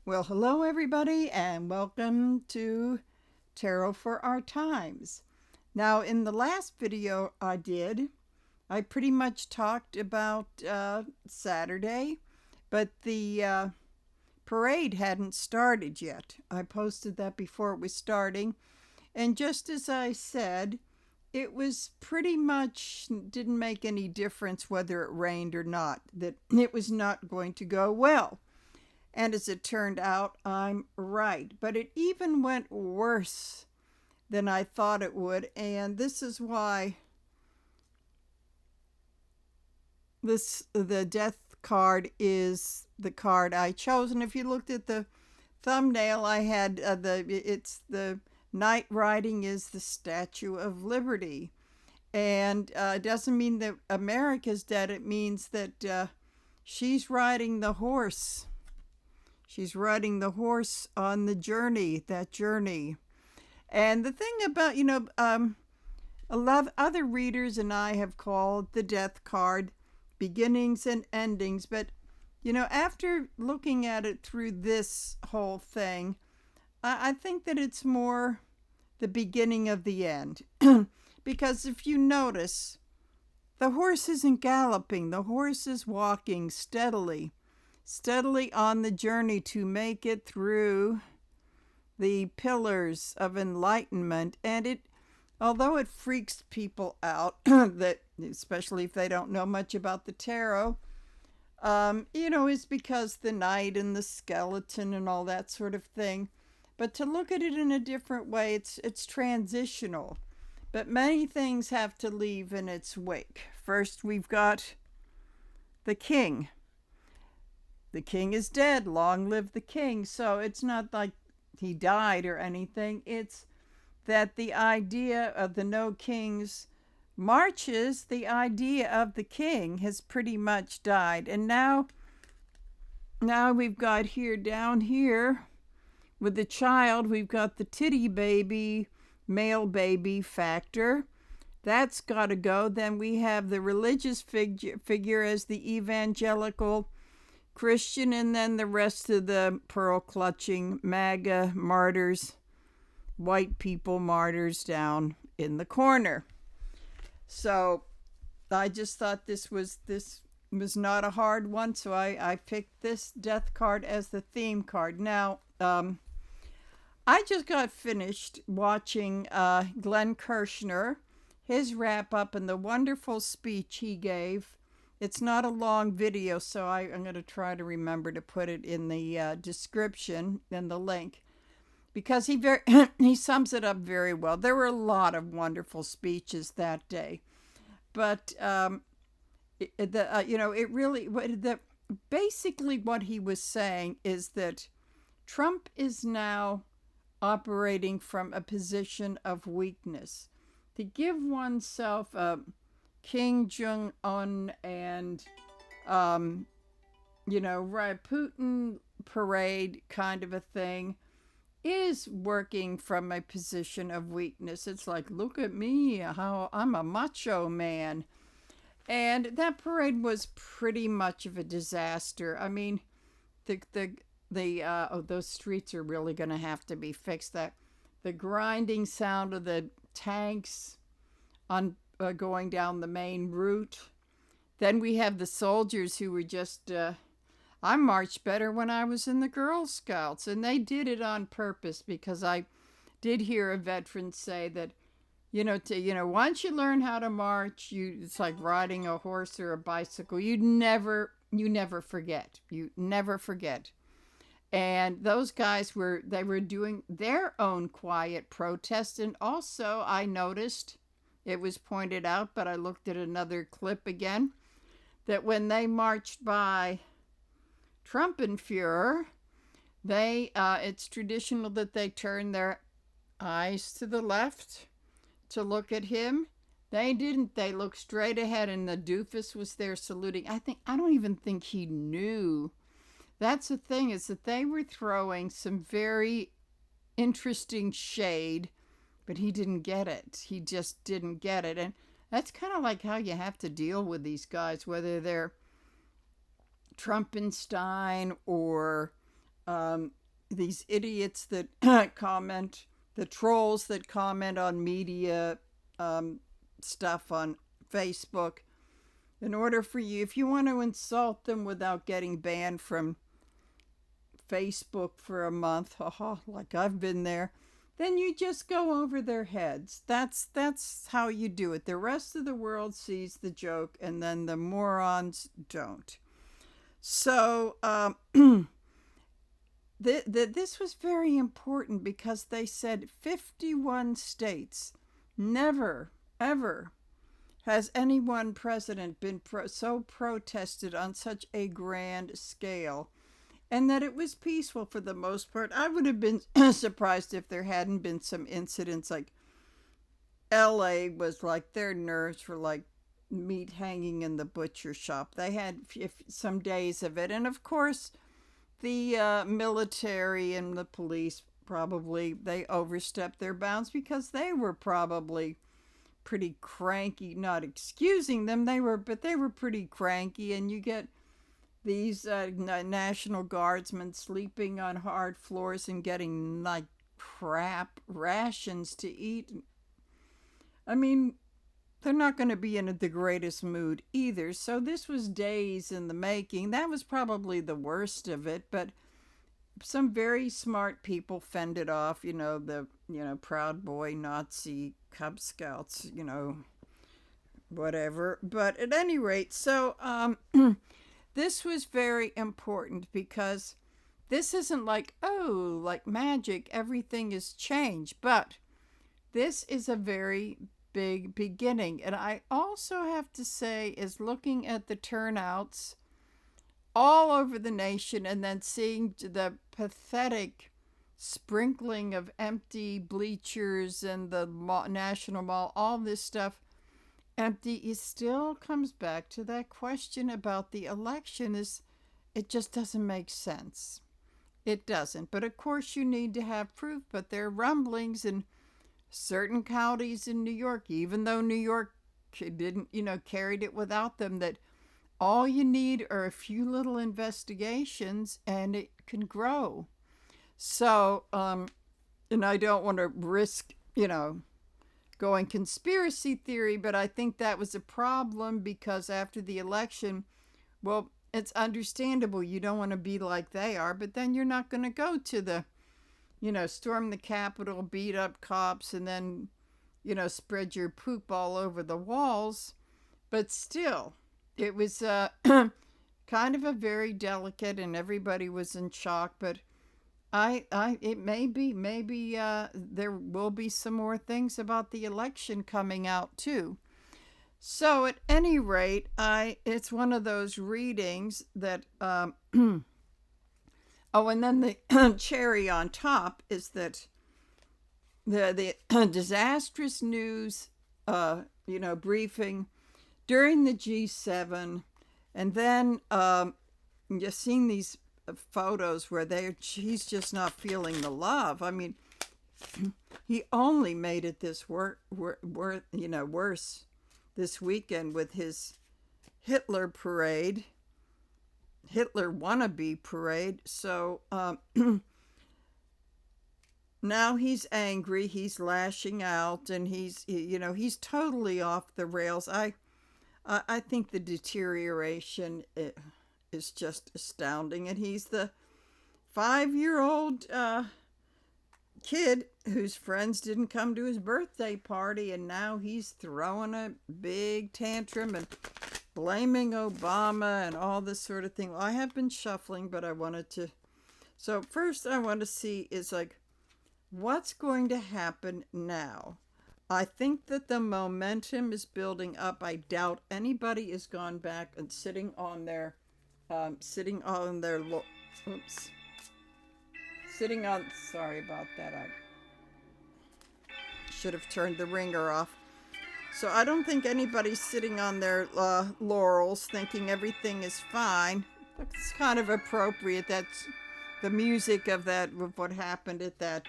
Well, hello everybody, and welcome to Tarot for Our Times. Now, in the last video I pretty much talked about Saturday, but the parade hadn't started yet. I posted that before it was starting, and just as I said, it was pretty much didn't make any difference whether it rained or not, that it was not going to go well. And as it turned out, I'm right. But it even went worse than I thought it would. And this is why the death card is the card I chose. And if you looked at the thumbnail, I had the knight riding is the Statue of Liberty. And it doesn't mean that America's dead. It means that she's riding the horse. She's riding the horse on the journey, that journey. And the thing about, a lot of other readers and I have called the death card beginnings and endings. But, after looking at it through this whole thing, I think that it's more the beginning of the end. Because if you notice, the horse isn't galloping, the horse is walking steadily on the journey to make it through the pillars of enlightenment. And although it freaks people out, that especially if they don't know much about the tarot, is because the knight and the skeleton and all that sort of thing. But to look at it in a different way, it's transitional. But many things have to leave in its wake. First, we've got the king. The king is dead. Long live the king. So it's not like he died or anything. It's that the idea of the No Kings marches, the idea of the king has pretty much died. And now we've got down here with the child, we've got the titty baby, male baby factor. That's got to go. Then we have the religious figure as the evangelical Christian, and then the rest of the pearl clutching MAGA martyrs, white people martyrs down in the corner. So I just thought this was not a hard one, so I picked this death card as the theme card. Now, I just got finished watching Glenn Kirshner, his wrap up and the wonderful speech he gave. It's not a long video, so I'm going to try to remember to put it in the description and the link, because he sums it up very well. There were a lot of wonderful speeches that day, but basically what he was saying is that Trump is now operating from a position of weakness. To give oneself a Kim Jong-un and, Putin parade kind of a thing is working from a position of weakness. It's like, look at me, how I'm a macho man. And that parade was pretty much of a disaster. I mean, those streets are really going to have to be fixed. The grinding sound of the tanks on going down the main route. Then we have the soldiers who were just, I marched better when I was in the Girl Scouts, and they did it on purpose, because I did hear a veteran say that, once you learn how to march, it's like riding a horse or a bicycle. You never forget. You never forget. And those guys were doing their own quiet protest. And also I noticed, it was pointed out, but I looked at another clip again, that when they marched by Trumpenführer, it's traditional that they turn their eyes to the left to look at him. They didn't. They looked straight ahead, and the doofus was there saluting. I don't even think he knew. That's the thing, is that they were throwing some very interesting shade, but he didn't get it. He just didn't get it. And that's kind of like how you have to deal with these guys, whether they're Trumpenstein or um, these idiots that comment, the trolls that comment on media um, stuff on Facebook. In order for you, if you want to insult them without getting banned from Facebook for a month, haha, like I've been there, then you just go over their heads. That's how you do it. The rest of the world sees the joke, and then the morons don't. So this was very important because they said 51 states, never ever has any one president been so protested on such a grand scale, and that it was peaceful for the most part. I would have been surprised if there hadn't been some incidents like LA was like their nerves were like meat hanging in the butcher shop. They had some days of it. And of course, the military and the police probably they overstepped their bounds because they were probably pretty cranky, not excusing them, but they were pretty cranky. And you get these National Guardsmen sleeping on hard floors and getting like crap rations to eat. I mean, they're not going to be in the greatest mood either. So this was days in the making. That was probably the worst of it, but some very smart people fended off, Proud Boy, Nazi, Cub Scouts, whatever. But at any rate, so this was very important because this isn't like, oh, like magic, everything is changed. But this is a very big beginning. And I also have to say, is looking at the turnouts all over the nation and then seeing the pathetic sprinkling of empty bleachers and the National Mall, all this stuff empty, it still comes back to that question about the election. It just doesn't make sense. It doesn't. But of course you need to have proof, but there are rumblings in certain counties in New York, even though New York didn't, carried it without them, that all you need are a few little investigations and it can grow. So, and I don't want to risk, going conspiracy theory, but I think that was a problem because after the election, well, it's understandable. You don't want to be like they are, but then you're not going to go to the, storm the Capitol, beat up cops, and then, spread your poop all over the walls. But still, it was kind of a very delicate, and everybody was in shock. But it maybe there will be some more things about the election coming out too. So at any rate, it's one of those readings that. Oh, and then the cherry on top is that the disastrous news, briefing during the G7, and then you're seeing these photos where he's just not feeling the love. I mean, he only made it this worse this weekend with his Hitler wannabe parade. So now he's angry, he's lashing out, and he's totally off the rails. I think the deterioration is just astounding, and he's the 5-year-old kid whose friends didn't come to his birthday party, and now he's throwing a big tantrum and blaming Obama and all this sort of thing. Well, I have been shuffling, but I wanted to. So first I want to see is like, what's going to happen now? I think that the momentum is building up. I doubt anybody has gone back and sitting on their, sorry about that. I should have turned the ringer off. So I don't think anybody's sitting on their laurels thinking everything is fine. It's kind of appropriate. That's the music of what happened at that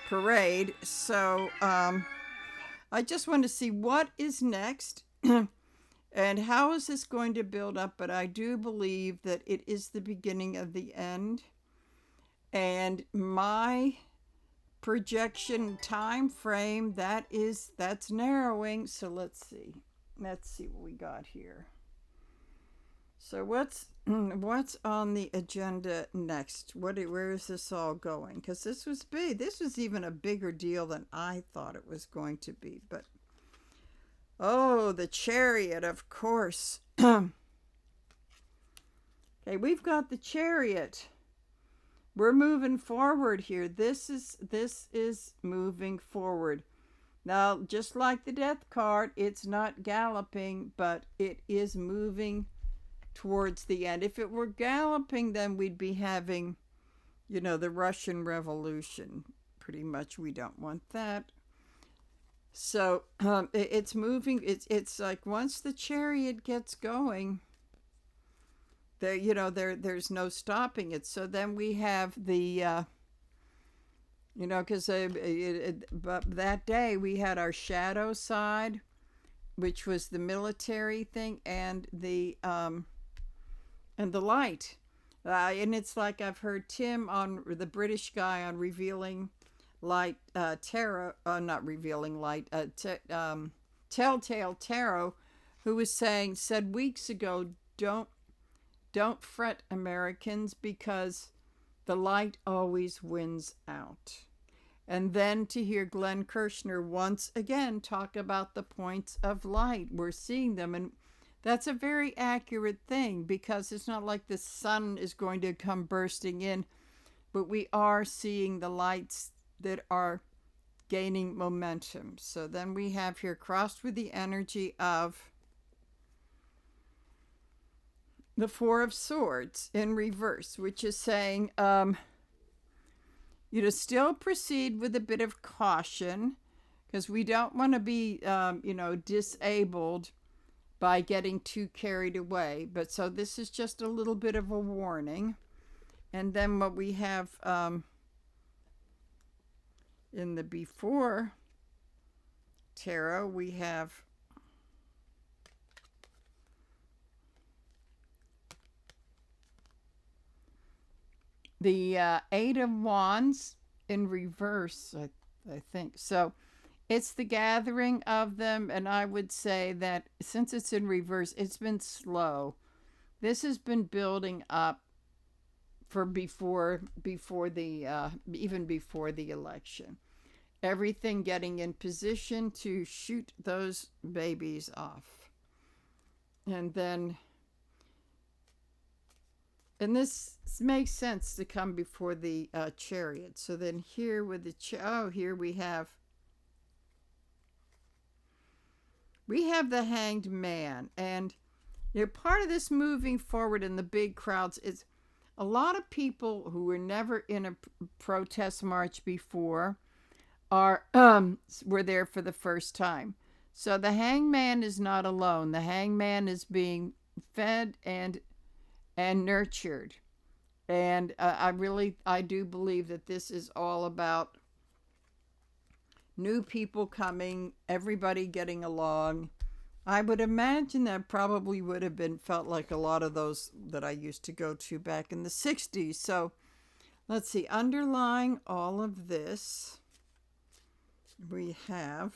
parade. So I just want to see what is next and how is this going to build up. But I do believe that it is the beginning of the end. And my projection time frame, that's narrowing. So let's see what we got here. So what's on the agenda next? Where is this all going? Because this was big. This was even a bigger deal than I thought it was going to be. But oh, the Chariot, of course. Okay, we've got the Chariot. We're moving forward here. This is moving forward. Now, just like the Death card, it's not galloping, but it is moving towards the end. If it were galloping, then we'd be having, the Russian Revolution. Pretty much, we don't want that. So it's moving. It's like once the Chariot gets going, there's no stopping it. So then we have the because but that day we had our shadow side, which was the military thing, and the light. And it's like I've heard Tim, on the British guy on Revealing Light Tarot, not Revealing Light, Telltale Tarot, who was said weeks ago, don't fret, Americans, because the light always wins out. And then to hear Glenn Kirshner once again talk about the points of light, we're seeing them, and that's a very accurate thing, because it's not like the sun is going to come bursting in, but we are seeing the lights that are gaining momentum. So then we have here, crossed with the energy of the Four of Swords in reverse, which is saying, still proceed with a bit of caution, because we don't want to be, disabled by getting too carried away. But so this is just a little bit of a warning. And then what we have in the Before Tarot, we have the Eight of Wands in reverse, I think. So it's the gathering of them, and I would say that since it's in reverse, it's been slow. This has been building up for before the even before the election. Everything getting in position to shoot those babies off. And this makes sense to come before the Chariot. So then here with the here we have the Hanged Man. And part of this moving forward in the big crowds is a lot of people who were never in a protest march before were there for the first time. So the hangman is not alone. The hangman is being fed and nurtured. And I do believe that this is all about new people coming, everybody getting along. I would imagine that probably would have felt like a lot of those that I used to go to back in the 60s. So let's see, underlying all of this, we have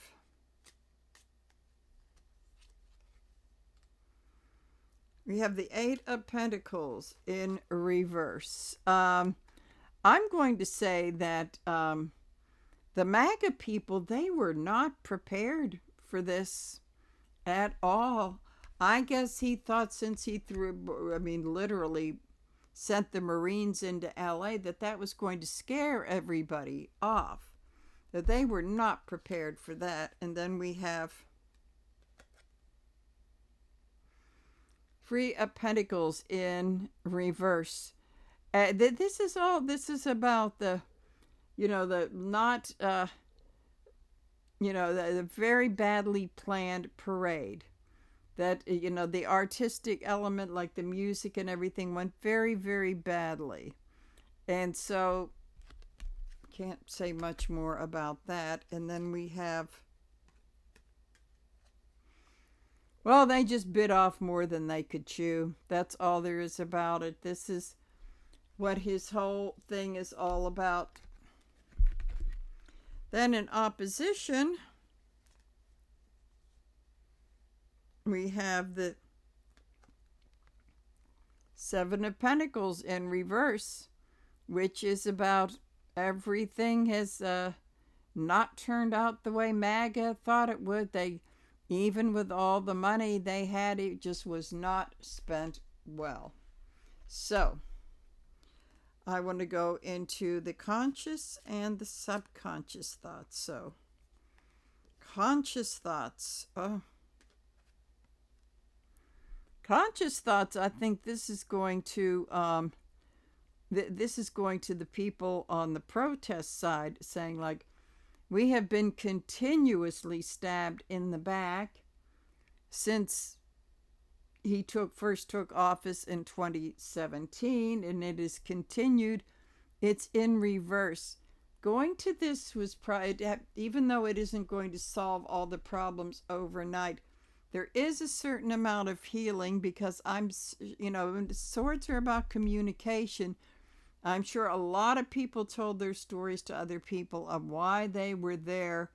the Eight of Pentacles in reverse. I'm going to say that the MAGA people, they were not prepared for this at all. I guess he thought, since he literally sent the Marines into LA, that was going to scare everybody off. That they were not prepared for that. And then we have Three of Pentacles in reverse. This is about the the very badly planned parade. That, the artistic element, like the music and everything, went very, very badly. And so, can't say much more about that. And then we have, well, they just bit off more than they could chew. That's all there is about it. This is what his whole thing is all about. Then in opposition, we have the Seven of Pentacles in reverse, which is about everything has not turned out the way MAGA thought it would. Even with all the money they had, it just was not spent well. So, I want to go into the conscious and the subconscious thoughts. So, conscious thoughts. Conscious thoughts. I think this is going to this is going to the people on the protest side, saying like, we have been continuously stabbed in the back since he first took office in 2017, and it is continued. It's in reverse. Going to this was even though it isn't going to solve all the problems overnight, there is a certain amount of healing, because swords are about communication. I'm sure a lot of people told their stories to other people of why they were there.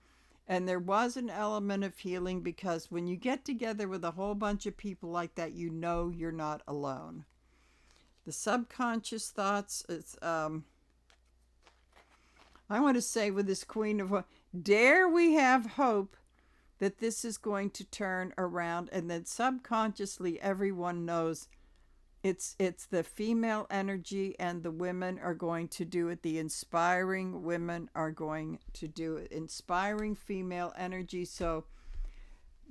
And there was an element of healing, because when you get together with a whole bunch of people like that, you know you're not alone. The subconscious thoughts, I want to say with this Queen of dare we have hope that this is going to turn around, and then subconsciously everyone knows it's the female energy, and the women are going to do it. The inspiring women are going to do it. Inspiring female energy. So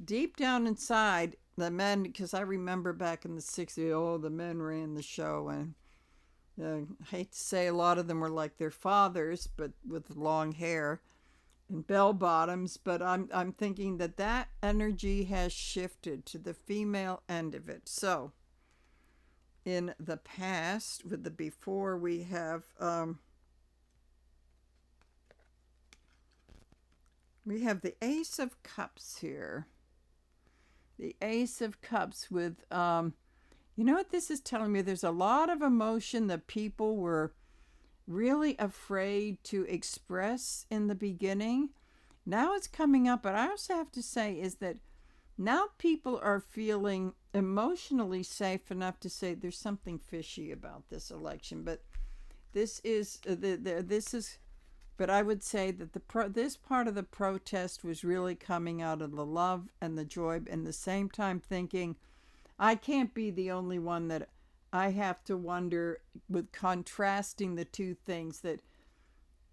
deep down inside, the men, because I remember back in the 60s, the men ran the show, and I hate to say a lot of them were like their fathers, but with long hair and bell bottoms. But I'm thinking that energy has shifted to the female end of it. So in the past, with the before, we have the Ace of Cups here. The Ace of Cups with, you know what this is telling me? There's a lot of emotion that people were really afraid to express in the beginning. Now it's coming up, but I also have to say is that now people are feeling emotionally safe enough to say there's something fishy about this election. But this is but I would say that this part of the protest was really coming out of the love and the joy, and the same time thinking, I can't be the only one that I have to wonder, with contrasting the two things, that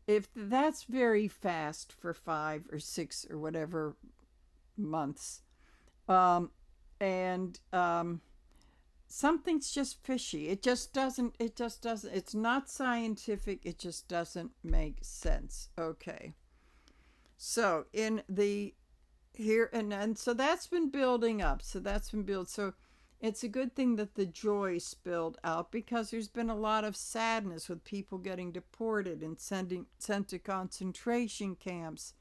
if that's very fast for 5 or 6 or whatever months, something's just fishy. It just doesn't, it's not scientific. It just doesn't make sense. Okay. So in the here and so that's been building up. So it's a good thing that the joy spilled out, because there's been a lot of sadness with people getting deported and sent to concentration camps.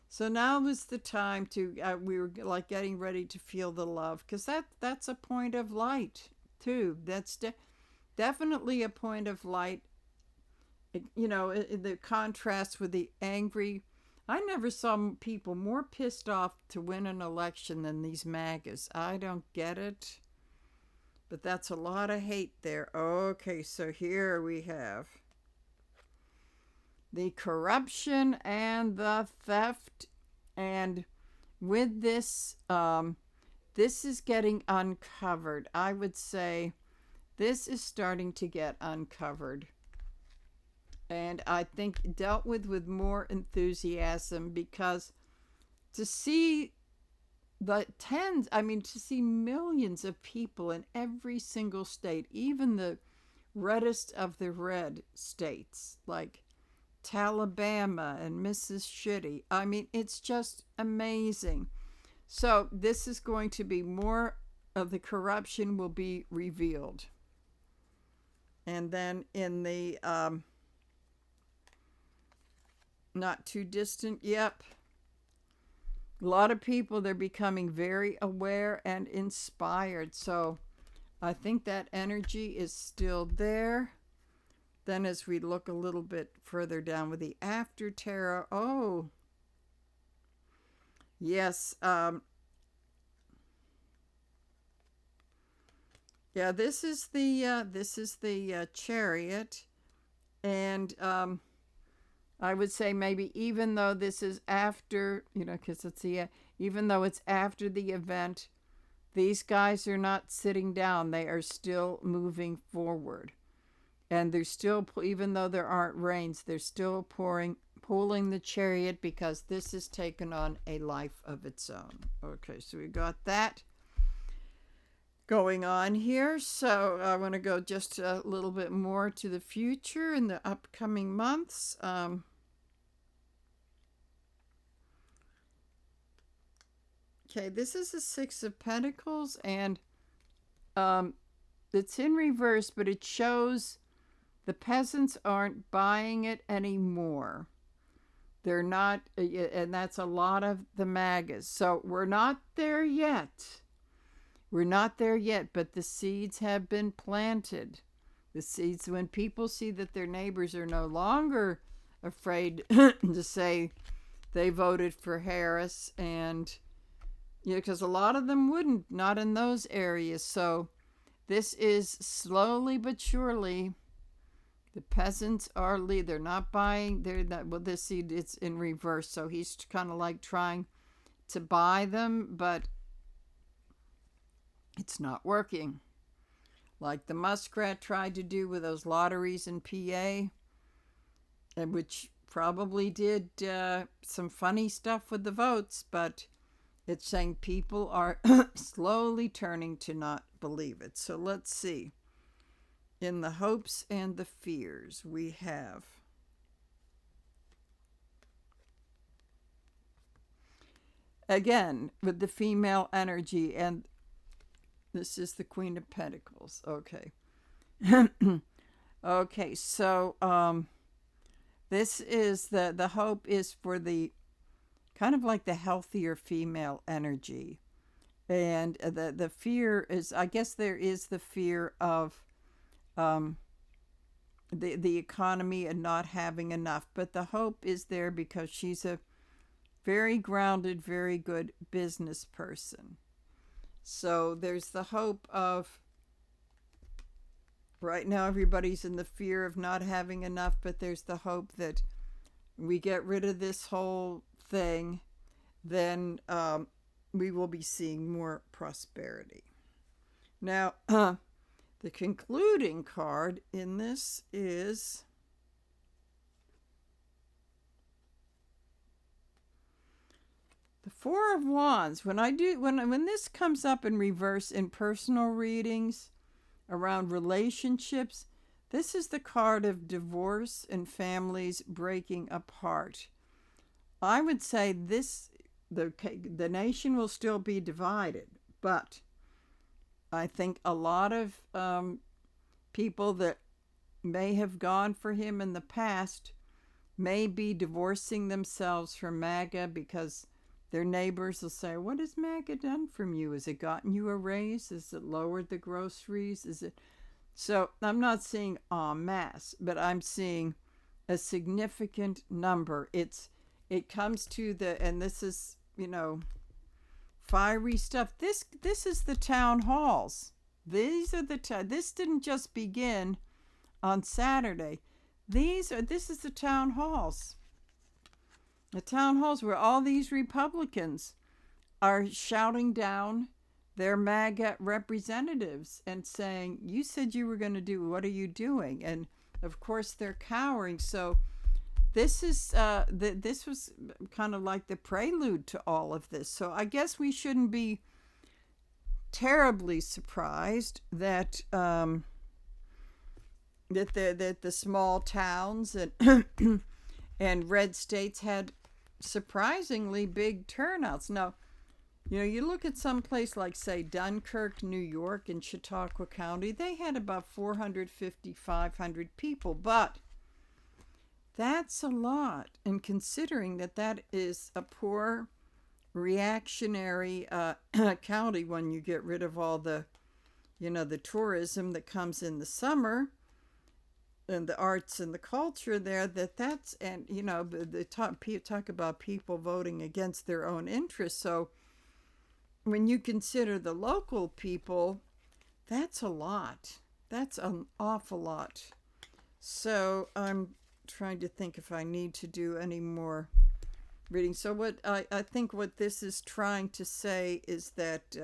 So now is the time to, we were like getting ready to feel the love, because that's a point of light too. That's definitely a point of light. The contrast with the angry. I never saw people more pissed off to win an election than these MAGAs. I don't get it. But that's a lot of hate there. Okay, so here we have the corruption and the theft. And with this, this is getting uncovered. I would say this is starting to get uncovered. And I think dealt with more enthusiasm, because to see to see millions of people in every single state, even the reddest of the red states, like Alabama and Mississippi. I mean, it's just amazing. So this is going to be more of the corruption will be revealed. And then in the not too distant, yep. A lot of people, they're becoming very aware and inspired. So I think that energy is still there. Then as we look a little bit further down with the after tarot, oh, yes, yeah, this is the Chariot, and I would say maybe even though this is after, because it's even though it's after the event, these guys are not sitting down. They are still moving forward. And they're still, even though there aren't rains, they're still pulling the Chariot because this has taken on a life of its own. Okay, so we got that going on here. So I want to go just a little bit more to the future in the upcoming months. Okay, this is the Six of Pentacles, and it's in reverse, but it shows the peasants aren't buying it anymore. They're not, and that's a lot of the MAGAs. So we're not there yet. We're not there yet, but the seeds have been planted. The seeds, when people see that their neighbors are no longer afraid to say they voted for Harris, and because a lot of them wouldn't, not in those areas. So this is slowly but surely, the peasants are they're not buying, they're not, well, this seed, it's in reverse, so he's kind of like trying to buy them, but it's not working. Like the Muskrat tried to do with those lotteries in PA, and which probably did some funny stuff with the votes, but it's saying people are slowly turning to not believe it. So let's see. In the hopes and the fears, we have again with the female energy, and this is the Queen of Pentacles. Okay. Okay, so this is the hope is for the kind of like the healthier female energy. And the fear is, I guess there is the fear of the economy and not having enough. But the hope is there because she's a very grounded, very good business person. So there's the hope of, right now everybody's in the fear of not having enough, but there's the hope that we get rid of this whole thing, then we will be seeing more prosperity. Now, the concluding card in this is the Four of Wands. When this comes up in reverse in personal readings around relationships, this is the card of divorce and families breaking apart. I would say the nation will still be divided, but I think a lot of people that may have gone for him in the past may be divorcing themselves from MAGA because their neighbors will say, what has MAGA done from you? Has it gotten you a raise? Has it lowered the groceries? So I'm not seeing en masse, but I'm seeing a significant number. It comes to and this is, fiery stuff. This is the town halls. These are this didn't just begin on Saturday. This is the town halls. The town halls where all these Republicans are shouting down their MAGA representatives and saying, you said you were going to do, what are you doing? And of course they're cowering. So this is this was kind of like the prelude to all of this. So I guess we shouldn't be terribly surprised that that the small towns and and red states had surprisingly big turnouts. Now, you look at some place like, say, Dunkirk, New York, in Chautauqua County, they had about 450, 500 people, but that's a lot. And considering that is a poor reactionary county when you get rid of all the, the tourism that comes in the summer, and the arts and the culture there, that's, and the talk about people voting against their own interests. So when you consider the local people, that's a lot. That's an awful lot. So I'm trying to think if I need to do any more reading. So what I think what this is trying to say is that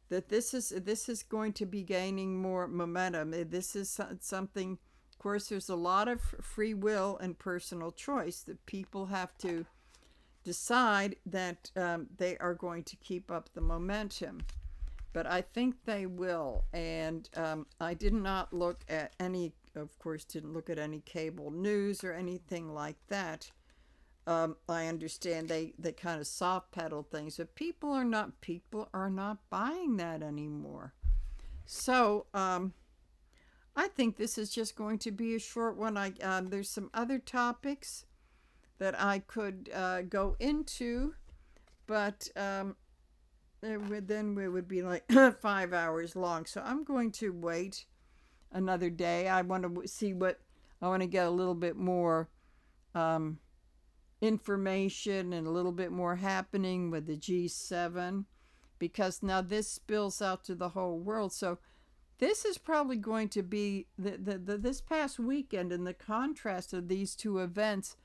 that this is going to be gaining more momentum. This is something. Of course, there's a lot of free will and personal choice that people have to decide that they are going to keep up the momentum. But I think they will. And I did not look at any, of course, didn't look at any cable news or anything like that. I understand they kind of soft pedal things, but people are not buying that anymore. So I think this is just going to be a short one. There's some other topics that I could go into, but then we would be like 5 hours long. So I'm going to wait another day. I want to see what I want to get a little bit more information and a little bit more happening with the G7, because now this spills out to the whole world. So this is probably going to be this past weekend, and the contrast of these two events.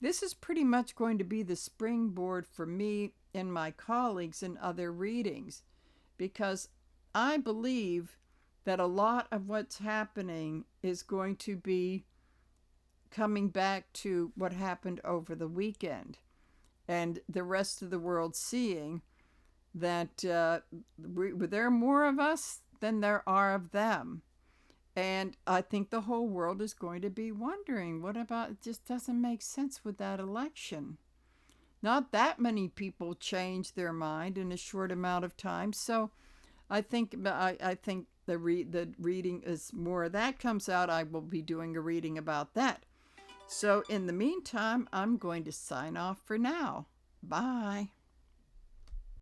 This is pretty much going to be the springboard for me and my colleagues in other readings, because I believe that a lot of what's happening is going to be coming back to what happened over the weekend, and the rest of the world seeing that there are more of us than there are of them. And I think the whole world is going to be wondering, what about, it just doesn't make sense with that election. Not that many people change their mind in a short amount of time. So I think the reading is more that comes out. I will be doing a reading about that. So in the meantime, I'm going to sign off for now. Bye.